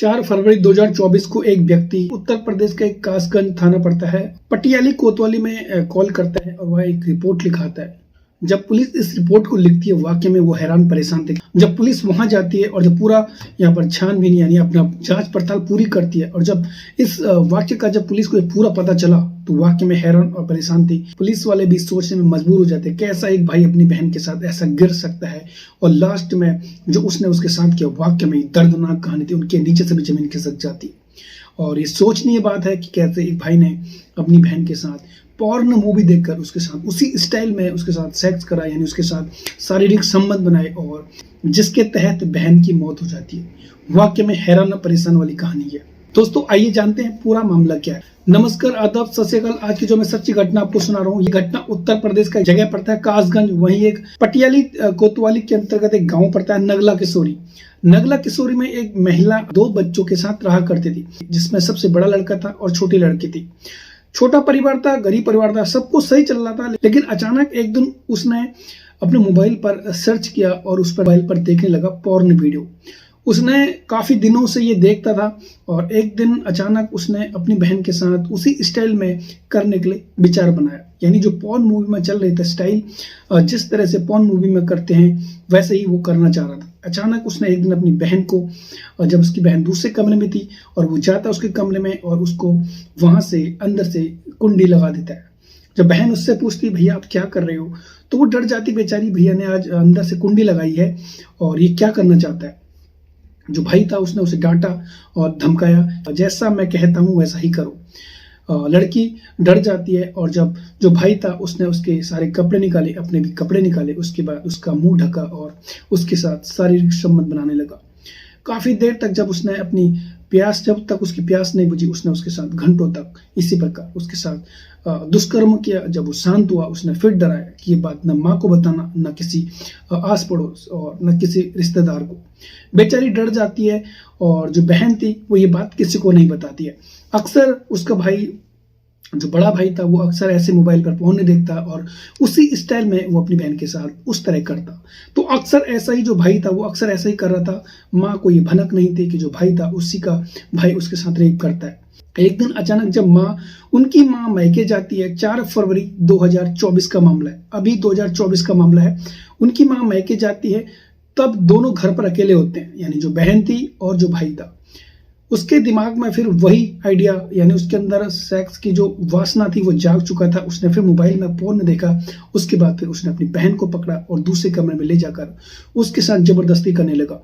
4 फरवरी 2024 को एक व्यक्ति उत्तर प्रदेश का एक कासगंज थाना पड़ता है पटियाली कोतवाली में कॉल करता है और वह एक रिपोर्ट लिखाता है। जब पुलिस इस रिपोर्ट को लिखती है वाकई में वो हैरान परेशान थे। जब पुलिस वहां जाती है और जब पूरा यहाँ पर छानबीन यानी अपना जांच पड़ताल पूरी करती है और जब इस वाक्य का जब पुलिस को पूरा पता चला तो वाकई में हैरान और परेशान थी। पुलिस वाले भी सोचने में मजबूर हो जाते कैसा एक भाई अपनी बहन के साथ ऐसा गिर सकता है। और लास्ट में जो उसने उसके साथ किया वाकई में दर्दनाक कहानी थी, उनके नीचे से भी जमीन खिसक जाती। और ये सोचनीय बात है कि कैसे एक भाई ने अपनी बहन के साथ पॉर्न मूवी देखकर उसके साथ उसी स्टाइल में उसके साथ सेक्स करा, यानी उसके साथ शारीरिक संबंध बनाए और जिसके तहत बहन की मौत हो जाती है। वाकई में हैरान परेशान वाली कहानी है। दोस्तों आइए जानते हैं पूरा मामला क्या है। नमस्कार, आदाब, सत श्री अकाल। आज की जो मैं सच्ची घटना आपको सुना रहा हूँ, ये घटना उत्तर प्रदेश का जगह पड़ता है कासगंज, वहीं एक पटियाली कोतवाली के अंतर्गत एक गांव पड़ता है नगला किशोरी। नगला किशोरी में एक महिला 2 बच्चों के साथ रहा करती थी, जिसमें सबसे बड़ा लड़का था और छोटी लड़की थी। छोटा परिवार था, गरीब परिवार था, सब कुछ सही चल रहा था। लेकिन अचानक एक दिन उसने अपने मोबाइल पर सर्च किया और उस पर मोबाइल पर देखने लगा पॉर्न वीडियो। उसने काफी दिनों से ये देखता था और एक दिन अचानक उसने अपनी बहन के साथ उसी स्टाइल में करने के लिए विचार बनाया, यानी जो पॉर्न मूवी में चल रही था स्टाइल, जिस तरह से पॉर्न मूवी में करते हैं वैसे ही वो करना चाह रहा था। अचानक उसने एक दिन अपनी बहन को, जब उसकी बहन दूसरे कमरे में थी और वो जाता उसके कमरे में और उसको वहां से अंदर से कुंडी लगा देता है। जब बहन उससे पूछती भैया आप क्या कर रहे हो, तो वो डर जाती बेचारी, भैया ने आज अंदर से कुंडी लगाई है और ये क्या करना चाहता है। जो भाई था उसने उसे डांटा और धमकाया, जैसा मैं कहता हूं वैसा ही करो। लड़की डर जाती है और जब जो भाई था उसने उसके सारे कपड़े निकाले, अपने भी कपड़े निकाले, उसके बाद उसका मुंह ढका और उसके साथ शारीरिक संबंध बनाने लगा। काफी देर तक जब उसने अपनी प्यास, जब तक उसकी प्यास नहीं बुझी, उसने उसके साथ घंटों तक इसी प्रकार उसके साथ दुष्कर्म किया। जब वो शांत हुआ उसने फिर डराया कि ये बात न माँ को बताना, न किसी आस पड़ोस और न किसी रिश्तेदार को। बेचारी डर जाती है और जो बहन थी वो ये बात किसी को नहीं बताती है। अक्सर उसका भाई, जो बड़ा भाई था, वो अक्सर ऐसे मोबाइल पर फोन नहीं देखता और उसी स्टाइल में वो अपनी बहन के साथ उस तरह करता। तो अक्सर ऐसा ही जो भाई था वो अक्सर ऐसा ही कर रहा था। माँ को ये भनक नहीं थी कि जो भाई था उसी का भाई उसके साथ रेप करता है। एक दिन अचानक जब उनकी माँ मैके जाती है, 4 फरवरी 2024 का मामला है, अभी 2024 का मामला है। उनकी माँ मैके जाती है, तब दोनों घर पर अकेले होते हैं, यानी जो बहन थी और जो भाई था। उसके दिमाग में फिर वही आइडिया, यानी उसके अंदर सेक्स की जो वासना थी वो जाग चुका था। उसने फिर मोबाइल में पोर्न देखा। उसके बाद फिर उसने अपनी बहन को पकड़ा और दूसरे कमरे में ले जाकर उसके साथ जबरदस्ती करने लगा।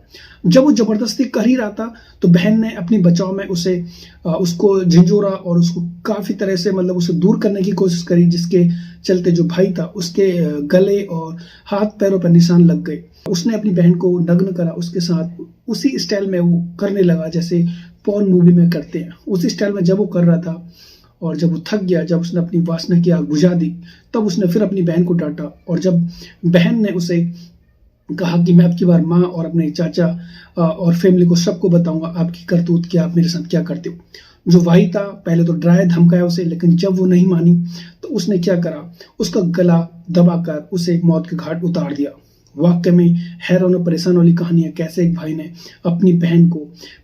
जब वो जबरदस्ती कर ही रहा था तो बहन ने अपनी बचाव में उसको झिंझोरा और उसको काफी तरह से उसे दूर करने की कोशिश करी, जिसके चलते जो भाई था उसके गले और हाथ पैरों पर निशान लग गए। उसने अपनी बहन को नग्न करा, उसके साथ उसी स्टाइल में वो करने लगा जैसे पॉर्न मूवी में करते हैं। उसी स्टाइल में जब वो कर रहा था और जब वो थक गया, जब उसने अपनी वासना की आग बुझा दी, तब उसने फिर अपनी बहन को डांटा। और जब बहन ने उसे कहा कि मैं अब की बार माँ और अपने चाचा और फैमिली को सबको बताऊंगा आपकी करतूत, कि आप मेरे साथ क्या करते हो। जो भाई था पहले तो डराया धमकाया उसे, लेकिन जब वो नहीं मानी तो उसने क्या करा, उसका गला दबाकर उसे मौत के घाट उतार दिया। वाकई में हैरान और परेशान वाली कहानी है, कैसे एक भाई ने अपनी बहन को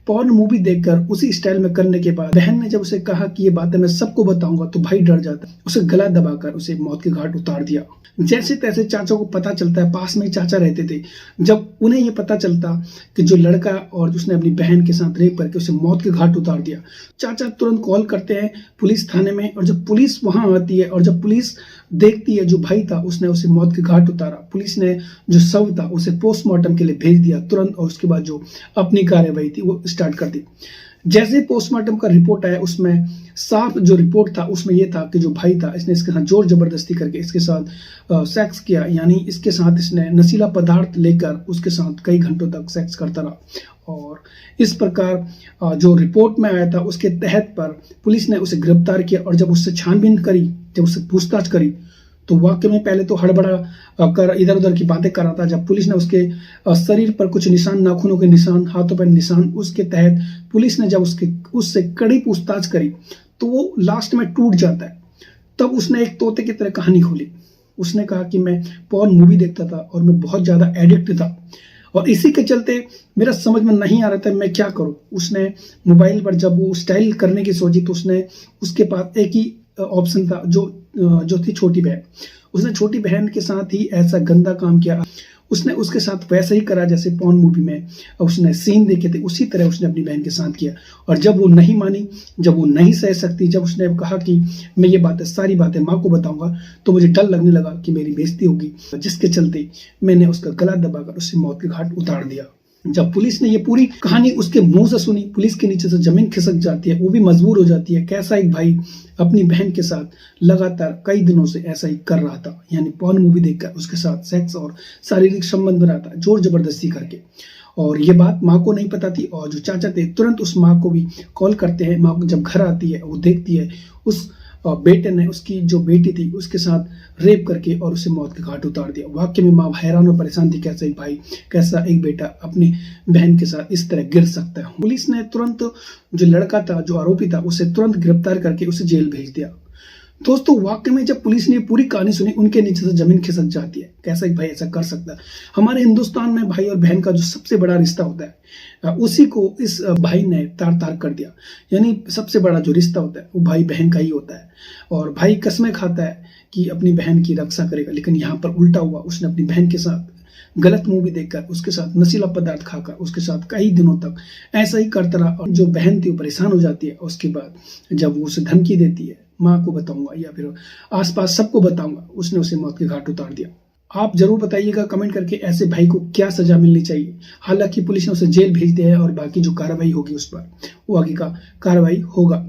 पॉर्न मूवी देखकर उसी स्टाइल में करने के बाद बहन ने जब उसे कहा कि ये बातें मैं सबको बताऊंगा तो भाई डर जाता, उसे गला दबाकर उसे मौत के घाट उतार दिया। जैसे तैसे चाचा को पता चलता है, पास में ही चाचा रहते थे, जब उन्हें ये पता चलता कि जो लड़का और उसने अपनी बहन के साथ रेप करके उसे मौत के घाट उतार दिया, चाचा तुरंत कॉल करते हैं पुलिस थाने में। और जब पुलिस वहां आती है और जब पुलिस देखती है जो भाई था उसने उसे मौत के घाट उतारा, पुलिस ने जो शव था उसे पोस्टमार्टम के लिए भेज दिया तुरंत। और उसके बाद जो अपनी कार्यवाही थी वो स्टार्ट कर दी। जैसे पोस्टमार्टम का रिपोर्ट आया, उसमें साफ जो रिपोर्ट था उसमें यह था कि जो भाई था इसने इसके साथ जोर जबरदस्ती करके इसके साथ सेक्स किया, यानी इसके साथ इसने नशीला पदार्थ लेकर उसके साथ कई घंटों तक सेक्स करता रहा। और इस प्रकार जो रिपोर्ट में आया था उसके तहत पर पुलिस ने उसे गिरफ्तार किया। और जब उससे छानबीन करी, जब उससे पूछताछ करी, तो वाकई में पहले तो हड़बड़ा कर इधर उधर की बातें कर रहा था। जब पुलिस ने उसके शरीर पर कुछ निशान, नाखूनों के निशान, हाथों पर निशान, उसके तहत पुलिस ने जब उससे कड़ी पूछताछ करी तो वो लास्ट में टूट जाता है। तब उसने एक तोते की तरह कहानी खोली। उसने कहा कि मैं पॉर्न मूवी देखता था और मैं बहुत ज्यादा एडिक्ट था और इसी के चलते मेरा समझ में नहीं आ रहा था मैं क्या करूं। उसने मोबाइल पर जब वो स्टाइल करने की सोची तो उसने उसके पास एक ही ऑप्शन था जो थी छोटी बहन। उसने छोटी बहन के साथ ही ऐसा गंदा काम किया। उसने उसके साथ वैसे ही करा जैसे पॉर्न मूवी में उसने सीन देखे थे, उसी तरह उसने अपनी बहन के साथ किया। और जब वो नहीं मानी, जब वो नहीं सह सकती, जब उसने कहा कि मैं ये बातें सारी बातें माँ को बताऊंगा, तो मुझे डर लगने लगा कि मेरी बेइज्जती होगी, जिसके चलते मैंने उसका गला दबाकर उससे मौत के घाट उतार दिया। जब पुलिस ने ये पूरी कहानी उसके मुंह से सुनी, पुलिस के नीचे से जमीन खिसक जाती है, वो भी मजबूर हो जाती है। कैसा एक भाई अपनी बहन के साथ लगातार कई दिनों से ऐसा ही कर रहा था, यानी पॉर्न मूवी देखकर उसके साथ सेक्स और शारीरिक संबंध बना था, जोर जबरदस्ती करके। और ये बात माँ को नहीं पता थी। और जो चाचा थे तुरंत उस माँ को भी कॉल करते हैं। माँ जब घर आती है, वो देखती है उस बेटे ने उसकी जो बेटी थी उसके साथ रेप करके और उसे मौत के घाट उतार दिया। वाकई में माँ हैरान और परेशान थी, कैसा एक भाई, कैसा एक बेटा अपनी बहन के साथ इस तरह गिर सकता है। पुलिस ने तुरंत जो लड़का था, जो आरोपी था, उसे तुरंत गिरफ्तार करके उसे जेल भेज दिया। दोस्तों वाकई में जब पुलिस ने पूरी कहानी सुनी, उनके नीचे से जमीन खिसक जाती है। कैसा एक भाई ऐसा कर सकता है। हमारे हिंदुस्तान में भाई और बहन का जो सबसे बड़ा रिश्ता होता है, उसी को इस भाई ने तार तार कर दिया। यानी सबसे बड़ा जो रिश्ता होता है वो भाई बहन का ही होता है। और भाई कसमें खाता है कि अपनी बहन की रक्षा करेगा, लेकिन यहाँ पर उल्टा हुआ। उसने अपनी बहन के साथ गलत मूवी देखकर, उसके साथ नशीला पदार्थ खाकर, उसके साथ कई दिनों तक ऐसा ही करता रहा। और जो बहन थी वो परेशान हो जाती है। उसके बाद जब वो उसे धमकी देती है, माँ को बताऊंगा या फिर आसपास सबको बताऊंगा, उसने उसे मौत के घाट उतार दिया। आप जरूर बताइएगा कमेंट करके ऐसे भाई को क्या सजा मिलनी चाहिए। हालांकि पुलिस ने उसे जेल भेज दिया है और बाकी जो कार्रवाई होगी उस पर वो आगे का कार्रवाई होगा।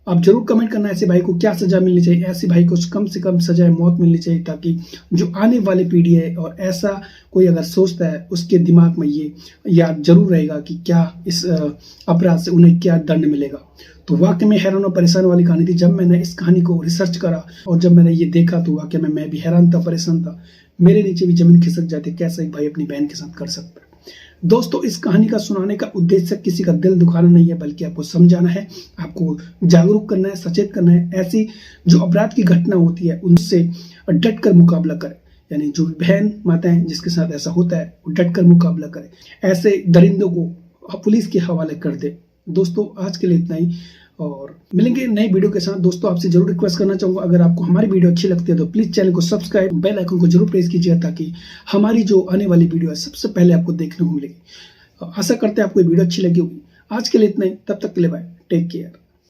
आप जरूर कमेंट करना ऐसे भाई को क्या सजा मिलनी चाहिए। ऐसे भाई को कम से कम सजाए मौत मिलनी चाहिए, ताकि जो आने वाली पीढ़ी है और ऐसा कोई अगर सोचता है उसके दिमाग में ये याद जरूर रहेगा कि क्या इस अपराध से उन्हें क्या दंड मिलेगा। तो वाकई में हैरान और परेशान वाली कहानी थी। जब मैंने इस कहानी को रिसर्च करा और जब मैंने ये देखा तो वाकई में मैं भी हैरान था, परेशान था। मेरे नीचे भी जमीन खिसक जाती, कैसा एक भाई अपनी बहन के साथ कर सकता है। दोस्तों इस कहानी का सुनाने का उद्देश्य किसी का दिल दुखाना नहीं है, बल्कि आपको समझाना है, आपको जागरूक करना है, सचेत करना है। ऐसी जो अपराध की घटना होती है उनसे डट कर मुकाबला करें। यानी जो बहन माताएं जिसके साथ ऐसा होता है वो डट कर मुकाबला करें, ऐसे दरिंदों को पुलिस के हवाले कर दे। दोस्तों आज के लिए इतना ही, और मिलेंगे नई वीडियो के साथ। दोस्तों आपसे जरूर रिक्वेस्ट करना चाहूंगा, अगर आपको हमारी वीडियो अच्छी लगती है तो प्लीज चैनल को सब्सक्राइब, बेल आइकन को जरूर प्रेस कीजिए, ताकि हमारी जो आने वाली वीडियो है सबसे पहले आपको देखने को मिलेगी। आशा करते हैं आपको ये वीडियो अच्छी लगी होगी। आज के लिए इतना ही, तब तक के लिए बाय, टेक केयर।